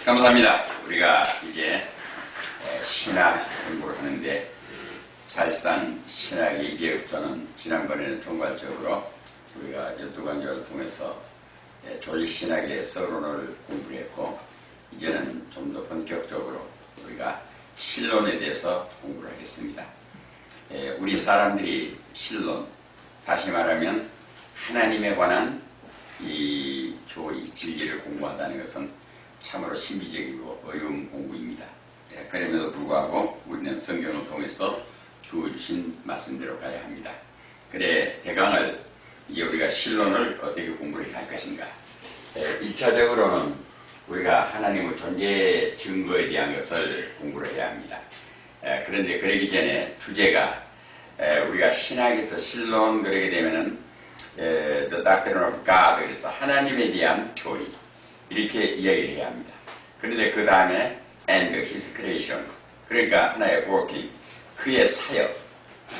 감사합니다. 우리가 이제 신학 공부를 하는데 사실상 신학의 이제부터는 지난번에는 총괄적으로 우리가 12강좌를 통해서 조직신학의 서론을 공부를 했고 이제는 좀 더 본격적으로 우리가 신론에 대해서 공부를 하겠습니다. 우리 사람들이 신론, 다시 말하면 하나님에 관한 이 교리, 진리를 공부한다는 것은 참으로 신비적이고 어려운 공부입니다. 그럼에도 불구하고 우리는 성경을 통해서 주어주신 말씀대로 가야 합니다. 그래 대강을 이제 우리가 신론을 어떻게 공부를 할 것인가. 1차적으로는 우리가 하나님의 존재 증거에 대한 것을 공부를 해야 합니다. 그런데 그러기 전에 주제가 우리가 신학에서 신론 그러게 되면은 The Doctrine of God, 그래서 하나님에 대한 교리 이렇게 이야기를 해야 합니다. 그런데 그 다음에 and His creation, 그러니까 하나의 working, 그의 사역.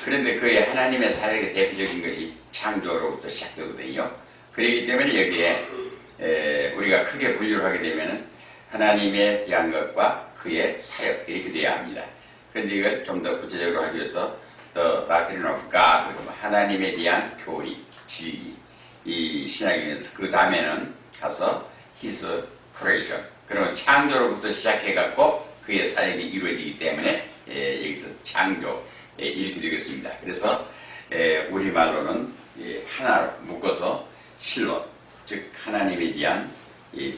그런데 그의 하나님의 사역의 대표적인 것이 창조로부터 시작되거든요. 그렇기 때문에 여기에 우리가 크게 분류를 하게 되면 하나님에 대한 것과 그의 사역 이렇게 돼야 합니다. 그런데 이걸 좀 더 구체적으로 하기 위해서 The Doctrine of God, 하나님에 대한 교리, 진리, 이 신학에서 그 다음에는 가서 His creation, 그러면 창조로부터 시작해갖고 그의 사역이 이루어지기 때문에 여기서 창조 이렇게 되겠습니다. 그래서 우리말로는 하나로 묶어서 신론, 즉 하나님에 대한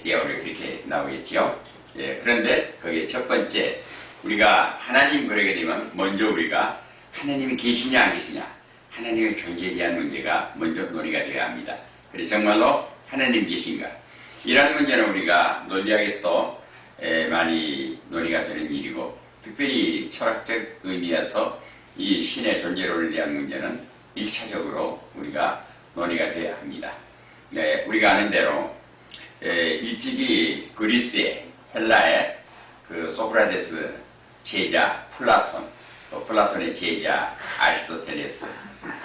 대화를 이렇게 나오겠지요. 그런데 거기에 첫 번째 우리가 하나님 그러게 되면 먼저 우리가 하나님이 계시냐 안 계시냐, 하나님의 존재에 대한 문제가 먼저 논의가 되어야 합니다. 그래서 정말로 하나님 계신가, 이러한 문제는 우리가 논리학에서도 많이 논의가 되는 일이고, 특별히 철학적 의미에서 이 신의 존재론에 대한 문제는 1차적으로 우리가 논의가 되어야 합니다. 우리가 아는 대로 일찍이 그리스의, 헬라의 그 소크라테스 제자 플라톤, 또 플라톤의 제자 아리스토텔레스,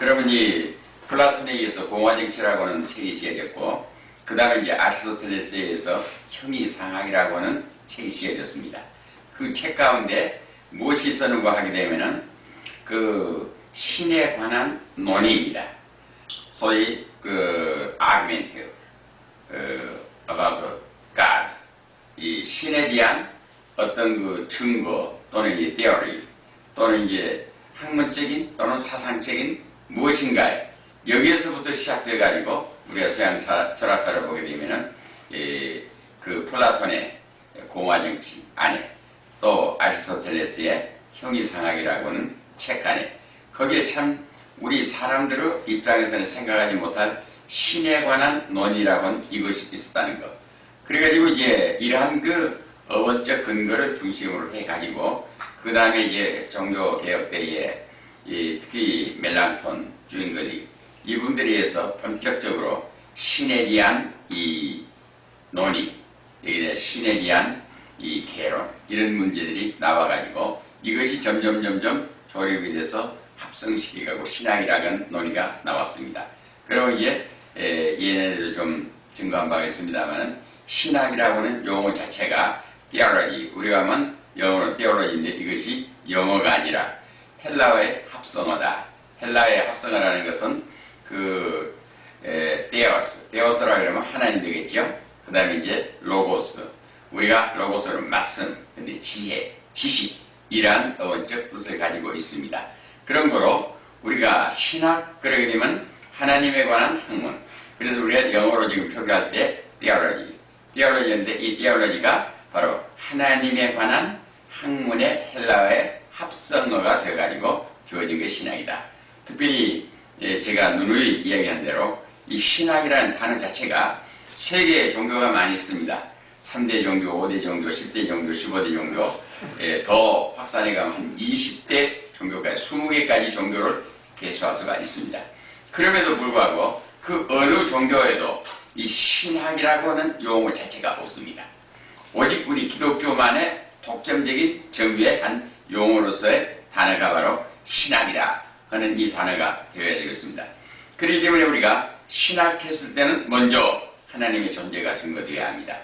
그러면 이 플라톤에 의해서 공화정치라고 하는 책이 시작됐고, 그 다음에 이제 아리스토텔레스에 의해서 형이상학이라고 하는 책이 시작됐습니다. 그 책 가운데 무엇이 있었는가 하게 되면은 그 신에 관한 논의입니다. 소위 그 argument about God, 이 신에 대한 어떤 그 증거 또는 이 theory 또는 이제 학문적인 또는 사상적인 무엇인가에, 여기에서부터 시작돼 가지고 우리가 서양 철학사를 보게 되면은 그 플라톤의 공화정치 안에, 또 아리스토텔레스의 형이상학이라고 하는 책 안에, 거기에 참 우리 사람들의 입장에서는 생각하지 못할 신에 관한 논의라고 하는 이것이 있었다는 것. 그래가지고 이제 이러한 그 어원적 근거를 중심으로 해가지고 그 다음에 이제 종교개혁 때에 특히 멜랑톤, 주인글리 이분들에 의해서 본격적으로 신에 대한 이 논의, 신에 대한 이 개론, 이런 문제들이 나와가지고 이것이 점점 조립이 돼서 합성시키고 신학이라는 논의가 나왔습니다. 그러면 이제 얘네들도 좀 증거한 바가 있습니다만, 신학이라고 하는 용어 자체가 theology, 우리가 하면 영어로 theology인데 이것이 영어가 아니라 헬라어의 합성어다. 헬라어의 합성어라는 것은 그 데오스라 그러면 하나님 되겠죠. 그 다음에 이제 로고스, 우리가 로고스는 말씀, 근데 지혜, 지식, 이러한 어원적 뜻을 가지고 있습니다. 그런 거로 우리가 신학 그러게 되면 하나님에 관한 학문, 그래서 우리가 영어로 지금 표기할 때 theology인데 이 theology가 바로 하나님에 관한 학문의 헬라어의 합성어가 되어가지고 주어진 게 신학이다. 특별히 제가 누누이 이야기한 대로 이 신학이라는 단어 자체가 세계의 종교가 많이 있습니다. 3대 종교, 5대 종교, 10대 종교, 15대 종교, 더 확산해 가면 한 20대 종교까지 20개까지 종교를 개수할 수가 있습니다. 그럼에도 불구하고 그 어느 종교에도 이 신학이라고 하는 용어 자체가 없습니다. 오직 우리 기독교만의 독점적인 정비의 한 용어로서의 단어가 바로 신학이라 하는 이 단어가 되어야 되겠습니다. 그렇기 때문에 우리가 신학했을 때는 먼저 하나님의 존재가 증거되어야 합니다.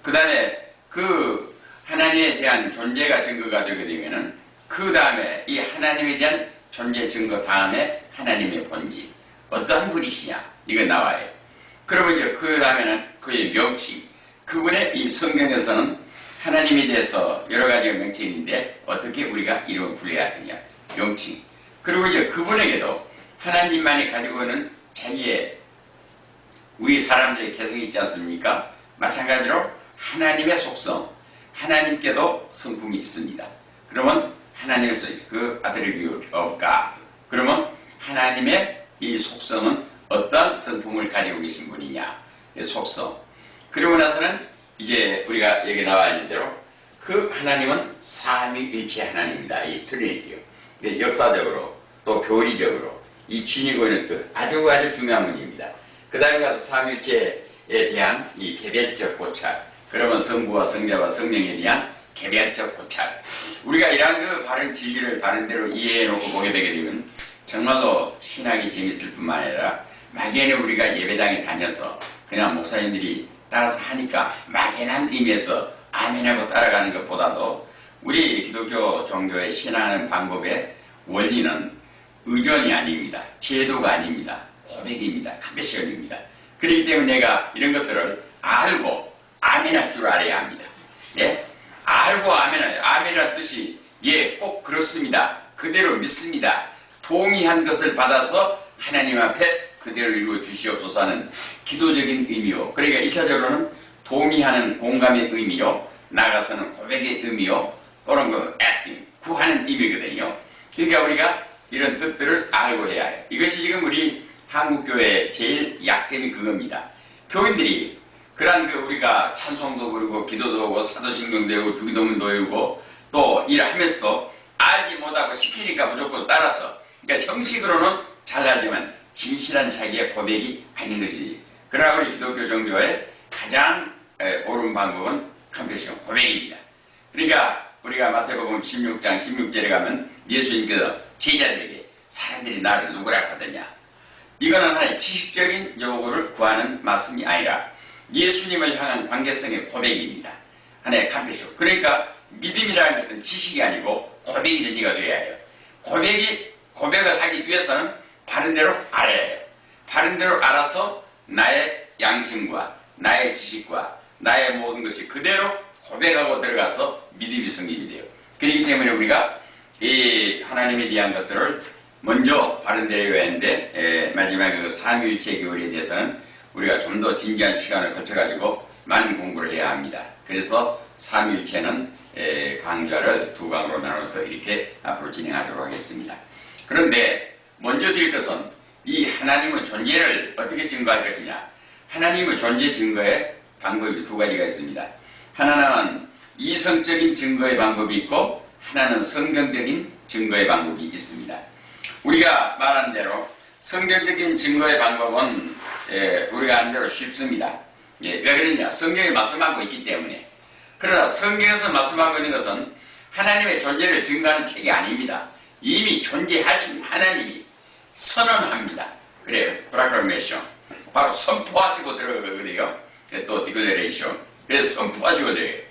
그 다음에 그 하나님에 대한 존재가 증거가 되게 되면은 그 다음에 이 하나님에 대한 존재 증거 다음에 하나님의 본질 어떠한 분이시냐 이거 나와요. 그러면 이제 그 다음에는 그의 명칭, 그분의 이 성경에서는 하나님에 대해서 여러 가지 명칭이 있는데 어떻게 우리가 이름을 불러야 되냐 명칭. 그리고 이제 그분에게도 하나님만이 가지고 있는 자기의 우리 사람들의 개성이 있지 않습니까? 마찬가지로 하나님의 속성, 하나님께도 성품이 있습니다. 그러면 하나님에서 그 attribute of God. 그러면 하나님의 이 속성은 어떤 성품을 가지고 계신 분이냐? 속성. 그러고 나서는 이제 우리가 여기 나와 있는 대로 그 하나님은 삼위일체 하나님입니다. 이 트리니티요. 역사적으로 또 교리적으로 이 지니고 있는 뜻 아주 중요한 문제입니다. 그 다음에 가서 삼위일체에 대한 이 개별적 고찰. 그러면 성부와 성자와 성령에 대한 개별적 고찰. 우리가 이러한 그 바른 진리를 바른대로 이해해놓고 보게 되게 되면 정말로 신학이 재밌을 뿐만 아니라 막연히 우리가 예배당에 다녀서 그냥 목사님들이 따라서 하니까 막연한 의미에서 아멘하고 따라가는 것보다도 우리 기독교 종교의 신앙하는 방법의 원리는 의존이 아닙니다. 제도가 아닙니다. 고백입니다. 컨페션입니다. 그렇기 때문에 내가 이런 것들을 알고 아멘할 줄 알아야 합니다. 네? 알고 아멘할, 아멘이라는 뜻이 예, 꼭 그렇습니다. 그대로 믿습니다. 동의한 것을 받아서 하나님 앞에 그대로 이루어 주시옵소서 하는 기도적인 의미요. 그러니까 1차적으로는 동의하는 공감의 의미요. 나가서는 고백의 의미요. 또는 그 asking, 구하는 의미거든요. 그러니까 우리가 이런 뜻들을 알고 해야 해요. 이것이 지금 우리 한국교회의 제일 약점이 그겁니다. 교인들이 그런 그 우리가 찬송도 부르고 기도도 하고 사도신경도 하고 주기도문도 외우고 또 일하면서도 알지 못하고 시키니까 무조건 따라서 그러니까 형식으로는 잘하지만 진실한 자기의 고백이 아닌 것이지. 그러나 우리 기독교 종교의 가장 옳은 방법은 컨페션, 고백입니다. 그러니까 우리가 마태복음 16장 16절에 가면 예수님께서 제자들에게 사람들이 나를 누구라고 하더냐. 이거는 하나의 지식적인 요구를 구하는 말씀이 아니라 예수님을 향한 관계성의 고백입니다. 하나의 컨페션. 그러니까 믿음이라는 것은 지식이 아니고 고백이 전이가 되어야 해요. 고백을 하기 위해서는 바른대로 알아야 해요. 바른대로 알아서 나의 양심과 나의 지식과 나의 모든 것이 그대로 고백하고 들어가서 믿음이 성립이 돼요. 그렇기 때문에 우리가 이 하나님에 대한 것들을 먼저 바른대로 해야 하는데 마지막에 그 삼위일체 교리에 대해서는 우리가 좀 더 진지한 시간을 거쳐가지고 많은 공부를 해야 합니다. 그래서 삼위일체는 강좌를 두 강으로 나눠서 이렇게 앞으로 진행하도록 하겠습니다. 그런데 먼저 드릴 것은 이 하나님의 존재를 어떻게 증거할 것이냐. 하나님의 존재 증거의 방법이 두 가지가 있습니다. 하나는 이성적인 증거의 방법이 있고 하나는 성경적인 증거의 방법이 있습니다. 우리가 말한 대로 성경적인 증거의 방법은 우리가 아는 대로 쉽습니다. 왜 그러냐? 성경이 말씀하고 있기 때문에. 그러나 성경에서 말씀하고 있는 것은 하나님의 존재를 증거하는 책이 아닙니다. 이미 존재하신 하나님이 선언합니다. 그래요. 프로클레이션. 바로 선포하시고 들어가거든요. 또 디클레레이션. 그래서 선포하시고 들어가요.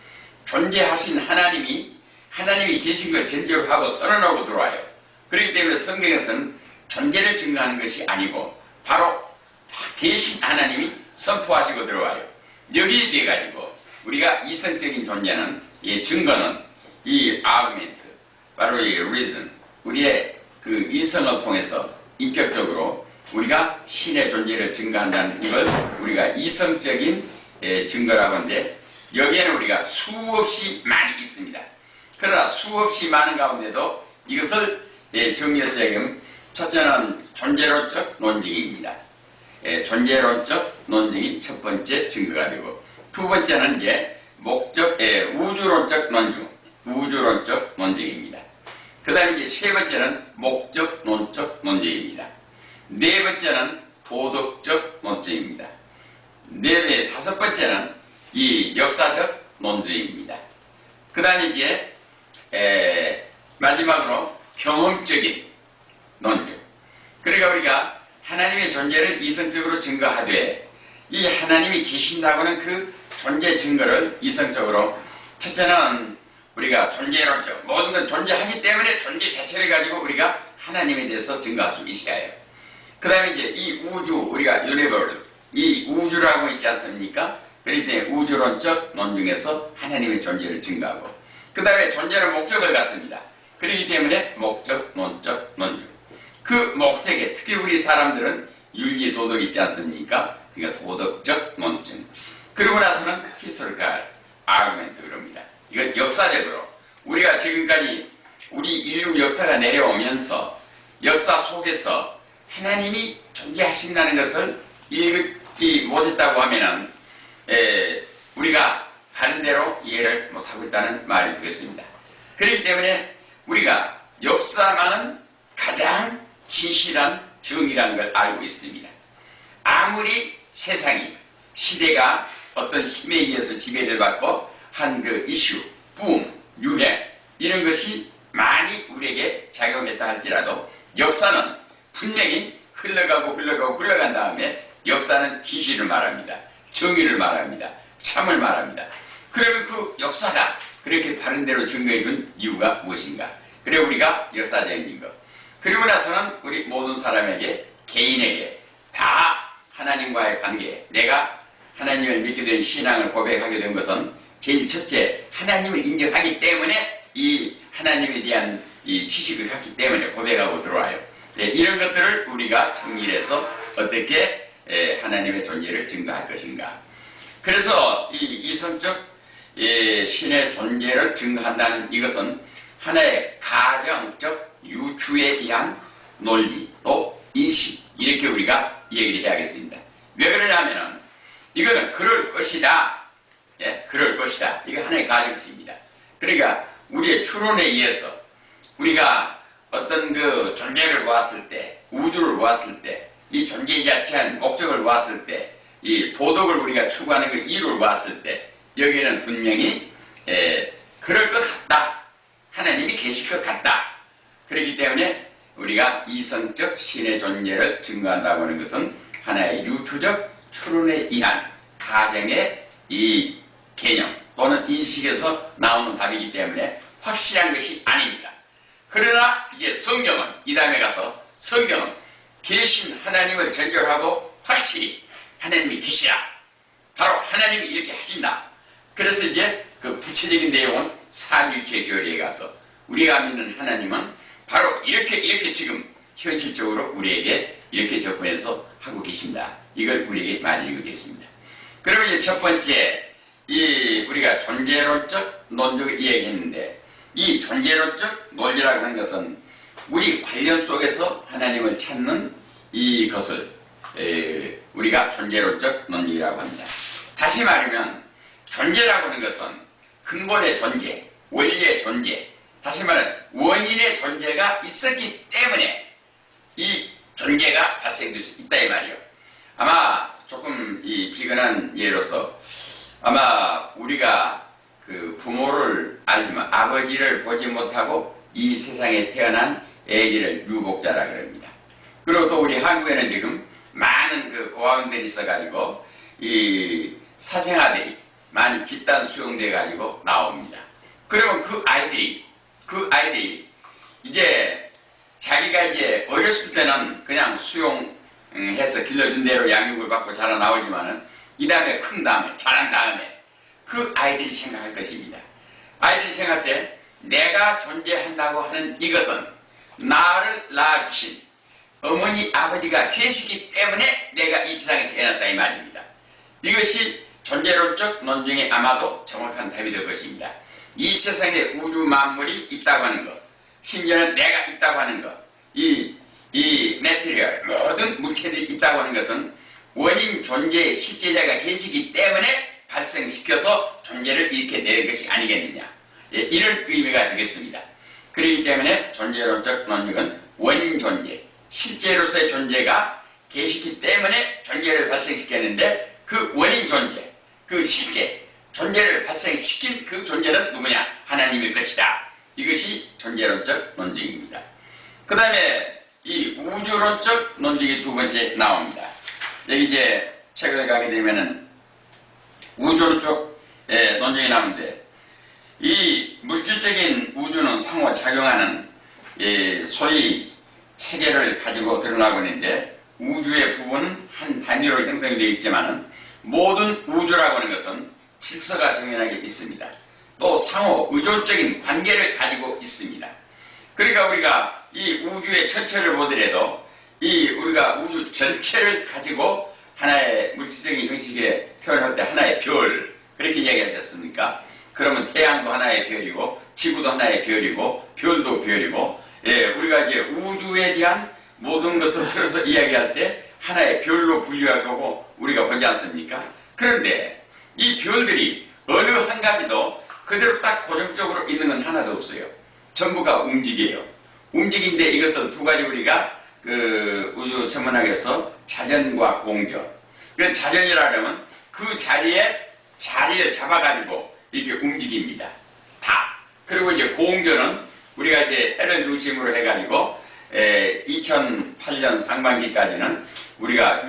존재하신 하나님이 계신 걸 전제로 하고 선언하고 들어와요. 그렇기 때문에 성경에서는 존재를 증거하는 것이 아니고 바로 계신 하나님이 선포하시고 들어와요. 여기에 비해 가지고 우리가 이성적인 존재는 이 증거는 이 아르멘트 바로 이 reason 우리의 그 이성을 통해서 인격적으로 우리가 신의 존재를 증거한다는 이걸 우리가 이성적인 증거라고 하는데 여기에는 우리가 수없이 많이 있습니다. 그러나 수없이 많은 가운데도 이것을 정리해서 얘기하면 첫째는 존재론적 논증입니다. 존재론적 논증이 첫 번째 증거가 되고 두 번째는 이제 우주론적 논증입니다. 그 다음에 이제 세 번째는 목적론적 논증입니다. 네 번째는 도덕적 논증입니다. 다섯 번째는 이 역사적 논증입니다. 그 다음에 이제 마지막으로 경험적인 논증. 그러니까 우리가 하나님의 존재를 이성적으로 증거하되 이 하나님이 계신다고는 그 존재 증거를 이성적으로 첫째는 우리가 존재론적, 모든 건 존재하기 때문에 존재 자체를 가지고 우리가 하나님에 대해서 증거할 수 있어야 해요. 그 다음에 이제 이 우주, 우리가 유니버스, 이 우주라고 있지 않습니까? 그렇기 때문에 우주론적 논중에서 하나님의 존재를 증거하고, 그 다음에 존재는 목적을 갖습니다. 그렇기 때문에 목적론적 논중. 그 목적에, 특히 우리 사람들은 윤리, 도덕이 있지 않습니까? 그러니까 도덕적 논증. 그러고 나서는 히스토리컬 아르멘트 그럽니다. 이건 역사적으로 우리가 지금까지 우리 인류 역사가 내려오면서 역사 속에서 하나님이 존재하신다는 것을 읽지 못했다고 하면은 우리가 바른대로 이해를 못하고 있다는 말이 되겠습니다. 그렇기 때문에 우리가 역사만은 가장 진실한 정의라는 걸 알고 있습니다. 아무리 세상이, 시대가 어떤 힘에 의해서 지배를 받고 한 그 이슈, 붐, 유행 이런 것이 많이 우리에게 작용했다 할지라도 역사는 분명히 흘러간 다음에 역사는 진실을 말합니다. 정의를 말합니다. 참을 말합니다. 그러면 그 역사가 그렇게 바른대로 증거해준 이유가 무엇인가? 그래 우리가 역사적인 것. 그리고 나서는 우리 모든 사람에게, 개인에게 다 하나님과의 관계, 내가 하나님을 믿게 된 신앙을 고백하게 된 것은 제일 첫째 하나님을 인정하기 때문에 이 하나님에 대한 이 지식을 갖기 때문에 고백하고 들어와요. 이런 것들을 우리가 정리해서 어떻게 하나님의 존재를 증거할 것인가. 그래서 이 이성적 신의 존재를 증거한다는 이것은 하나의 가정적 유추에 의한 논리 또 인식, 이렇게 우리가 얘기를 해야겠습니다. 왜 그러냐면은 이거는 그럴 것이다. 그럴 것이다. 이거 하나의 가정치입니다. 그러니까 우리의 추론에 의해서 우리가 어떤 그 존재를 보았을 때, 우주를 보았을 때, 이 존재 자체한 목적을 보았을 때, 이 도덕을 우리가 추구하는 그 이유를 보았을 때, 여기에는 분명히 그럴 것 같다. 하나님이 계실 것 같다. 그렇기 때문에 우리가 이성적 신의 존재를 증거한다고 하는 것은 하나의 유추적 추론에 의한 가정의 이 개념 또는 인식에서 나오는 답이기 때문에 확실한 것이 아닙니다. 그러나 이제 성경은, 이 다음에 가서 성경은 계신 하나님을 전제하고 확실히 하나님이 계시라. 바로 하나님이 이렇게 하신다. 그래서 이제 그 구체적인 내용은 삼위일체 교리에 가서 우리가 믿는 하나님은 바로 이렇게 지금 현실적으로 우리에게 이렇게 접근해서 하고 계신다. 이걸 우리에게 말해주겠습니다. 그러면 이제 첫 번째, 우리가 존재론적 논적을 이야기했는데, 이 존재론적 논리라고 하는 것은 우리 관련 속에서 하나님을 찾는 이것을 우리가 존재론적 논리라고 합니다. 다시 말하면 존재라고 하는 것은 근본의 존재, 원리의 존재, 다시 말하면 원인의 존재가 있었기 때문에 이 존재가 발생될 수 있다 이 말이에요. 아마 조금 이 비근한 예로서 아마 우리가 그 부모를 알지만 아버지를 보지 못하고 이 세상에 태어난 애기를 유복자라 그럽니다. 그리고 또 우리 한국에는 지금 많은 그 고아원들이 있어가지고 이 사생아들이 많이 집단 수용돼 가지고 나옵니다. 그러면 그 아이들이 이제 자기가 이제 어렸을 때는 그냥 수용해서 길러준 대로 양육을 받고 자라 나오지만은 이 다음에 큰 다음에 자란 다음에 그 아이들이 생각할 것입니다. 아이들이 생각할 때 내가 존재한다고 하는 이것은 나를 낳아주신 어머니 아버지가 계시기 때문에 내가 이 세상에 태어났다 이 말입니다. 이것이 존재론적 논증에 아마도 정확한 답이 될 것입니다. 이 세상에 우주 만물이 있다고 하는 것, 심지어는 내가 있다고 하는 것, 이 매트리얼, 모든 물체들이 있다고 하는 것은 원인 존재의 실제자가 계시기 때문에 발생시켜서 존재를 이렇게 내는 것이 아니겠느냐. 이런 의미가 되겠습니다. 그렇기 때문에 존재론적 논증은 원인 존재, 실제로서의 존재가 계시기 때문에 존재를 발생시켰는데 그 원인 존재, 그 실제, 존재를 발생시킨 그 존재는 누구냐? 하나님일 것이다. 이것이 존재론적 논증입니다. 그 다음에 이 우주론적 논증이 두 번째 나옵니다. 여기 이제 책을 가게 되면은 우주론적 논증이 나오는데 이 물질적인 우주는 상호작용하는 소위 체계를 가지고 드러나고 있는데, 우주의 부분은 한 단위로 형성이 되어 있지만 모든 우주라고 하는 것은 질서가 정연하게 있습니다. 또 상호 의존적인 관계를 가지고 있습니다. 그러니까 우리가 이 우주의 전체를 보더라도 이 우리가 우주 전체를 가지고 하나의 물질적인 형식의 표현할 때 하나의 별, 그렇게 이야기하셨습니까? 그러면 태양도 하나의 별이고 지구도 하나의 별이고 별도 별이고, 우리가 이제 우주에 대한 모든 것을 틀어서 이야기할 때 하나의 별로 분류하고 우리가 보지 않습니까? 그런데 이 별들이 어느 한 가지도 그대로 딱 고정적으로 있는 건 하나도 없어요. 전부가 움직여요. 움직인데 이것은 두 가지 우리가 우주 천문학에서 자전과 공전. 그 자전이라 하면 그 자리를 잡아가지고 이게 움직입니다. 다. 그리고 이제 공전은 우리가 이제 해를 중심으로 해가지고 2008년 상반기까지는 우리가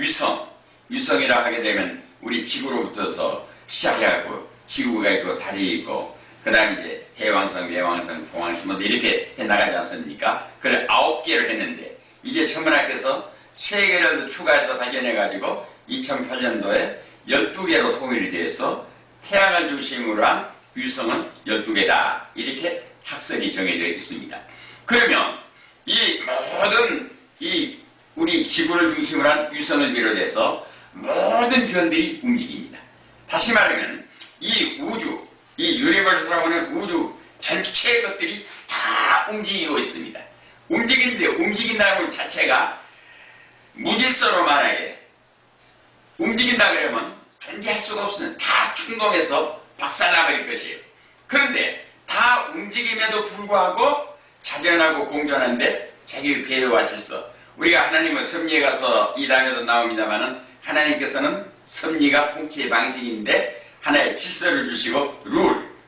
위성이라 하게 되면 우리 지구로부터서 시작해갖고 지구가 있고 달이 있고 그 다음에 이제 해왕성, 매왕성, 동왕성 뭐 이렇게 해나가지 않습니까? 그걸 9개를 했는데 이제 천문학에서 3개를 더 추가해서 발견해가지고 2008년도에 12개로 통일이 돼서 태양을 중심으로 한 위성은 12개다. 이렇게 학설이 정해져 있습니다. 그러면 이 모든 우리 지구를 중심으로 한 위성을 비롯해서 모든 별들이 움직입니다. 다시 말하면 이 우주, 이 유니버스라고 하는 우주 전체의 것들이 다 움직이고 있습니다. 움직이는데 움직인다는 것 자체가 무질서로 만약에 움직인다 그러면 존재할 수가 없으면 다 충동해서 박살나버릴 것이에요. 그런데 다 움직임에도 불구하고 자전하고 공존하는데 자기 배려와 질서. 우리가 하나님은 섭리에 가서 이 다음에도 나옵니다만은 하나님께서는 섭리가 통치의 방식인데 하나의 질서를 주시고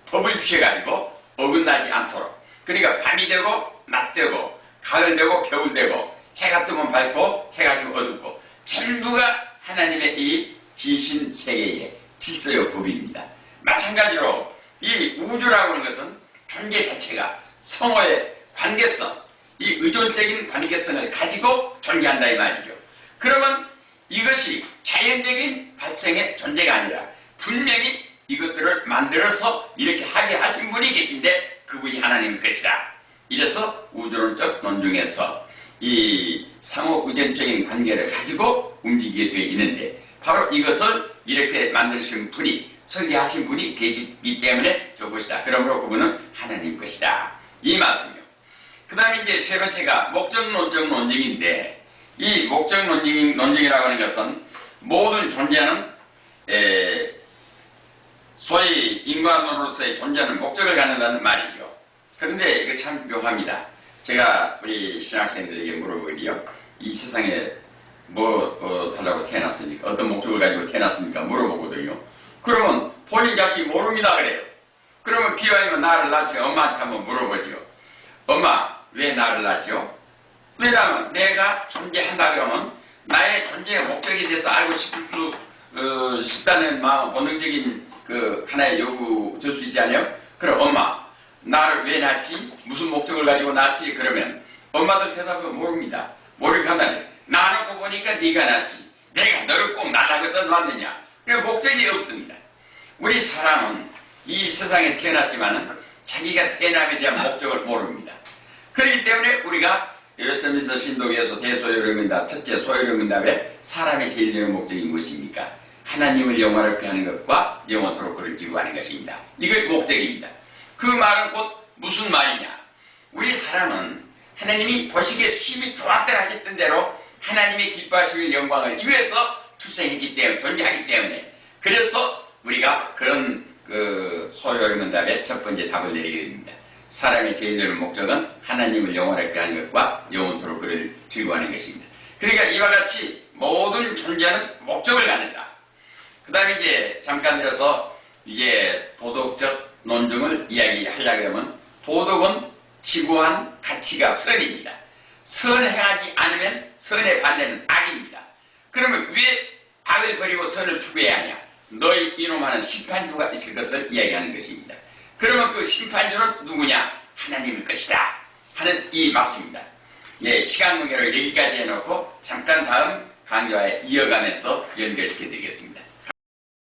법을 주셔가지고 어긋나지 않도록. 그러니까 밤이 되고 낮 되고 가을 되고 겨울 되고 해가 뜨면 밝고 해가 지면 어둡고 전부가 하나님의 이 지신 세계의 질서의 법입니다. 마찬가지로 이 우주라고 하는 것은 존재 자체가 성호의 관계성, 이 의존적인 관계성을 가지고 존재한다 이 말이죠. 그러면 이것이 자연적인 발생의 존재가 아니라 분명히 이것들을 만들어서 이렇게 하게 하신 분이 계신데 그분이 하나님일 것이다. 이래서 우주론적 논중에서 이 상호 의존적인 관계를 가지고 움직이게 되어 있는데 바로 이것을 이렇게 만드신 분이 설계하신 분이 계시기 때문에 저것이다. 그러므로 그분은 하나님 것이다. 이 말씀이요. 그 다음에 이제 세 번째가 목적론적 논증인데 이 목적 논증이라고 하는 것은 모든 존재는 소위 인간으로서의 존재는 목적을 갖는다는 말이죠. 그런데 이거 참 묘합니다. 제가 우리 신학생들에게 물어보기요. 이 세상에 뭐 달라고 태어났습니까? 어떤 목적을 가지고 태어났습니까? 물어보거든요. 그러면 본인 자식이 모릅니다 그래요. 그러면 기왕이면 나를 낳죠. 엄마한테 한번 물어보죠. 엄마 왜 나를 낳죠? 왜냐하면 내가 존재한다 그러면 나의 존재의 목적에 대해서 알고 싶다는 마음, 본능적인 하나의 요구 될 수 있지 않아요? 그럼 엄마 나를 왜 낳지? 무슨 목적을 가지고 낳지? 그러면 엄마들 대답은 모릅니다. 모르게 한다면 나놓고 보니까 네가 낳지. 내가 너를 꼭 낳으라고 해서 낳느냐? 그냥 목적이 없습니다. 우리 사람은 이 세상에 태어났지만은 자기가 태어남에 대한 목적을 모릅니다. 그렇기 때문에 우리가 예수님께서 신도기에서 대소요령문답 첫째 소요령문답에 사람의 제일 중요한 목적이 무엇입니까? 하나님을 영원하게 하는 것과 영원토록 그를 지구하는 것입니다. 이게 목적입니다. 그 말은 곧 무슨 말이냐? 우리 사람은 하나님이 보시기에 심히 좋았더라 하셨던 대로 하나님의 기뻐하시는 영광을 위해서 출생했기 때문에 존재하기 때문에 그래서 우리가 그런 소요령문답의 첫 번째 답을 내리게 됩니다. 사람의 제일 중요한 목적은 하나님을 영원하게 하는 것과 영원토록 그를 즐거워하는 것입니다. 그러니까 이와 같이 모든 존재는 목적을 갖는다. 그 다음에 이제 잠깐 들어서 이제 도덕적 논증을 이야기하려고 하면 도덕은 지구한 가치가 선입니다. 선을 행하지 않으면 선의 반대는 악입니다. 그러면 왜 악을 버리고 선을 추구해야 하냐? 너희 이놈하는 심판주가 있을 것을 이야기하는 것입니다. 그러면 그 심판주는 누구냐? 하나님일 것이다 하는 이 말씀입니다. 예, 시간 관계를 여기까지 해놓고 잠깐 다음 강좌에 이어가면서 연결시켜 드리겠습니다.